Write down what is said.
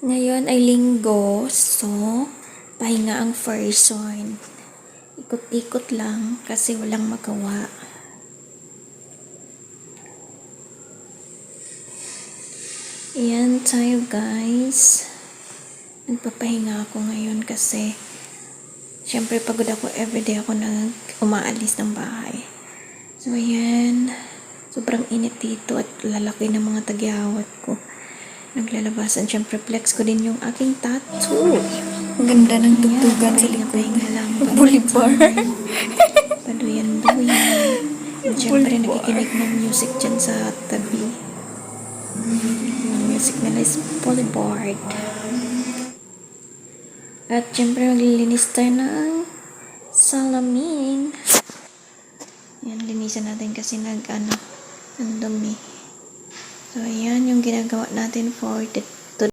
Ngayon ay linggo, so pahinga ang person. Ikot-ikot lang kasi walang magawa. Ayan tayo guys. Nagpapahinga ako ngayon kasi syempre pagod ako, everyday ako umaalis ng bahay. So ayan, sobrang init dito at lalaki ng mga tagyawat ko. Naglalabasan, syempre flex ko din yung aking tattoo. Ang ganda ng tugtugan sa likod. Boulevard. Paduyan-duyan. At syempre nakikinig ng music dyan sa tabi. Yung music nila is Boulevard. At syempre maglilinis tayo ng salamin. Yan, linisan natin kasi ang dumi. So ayan yung ginagawa natin for the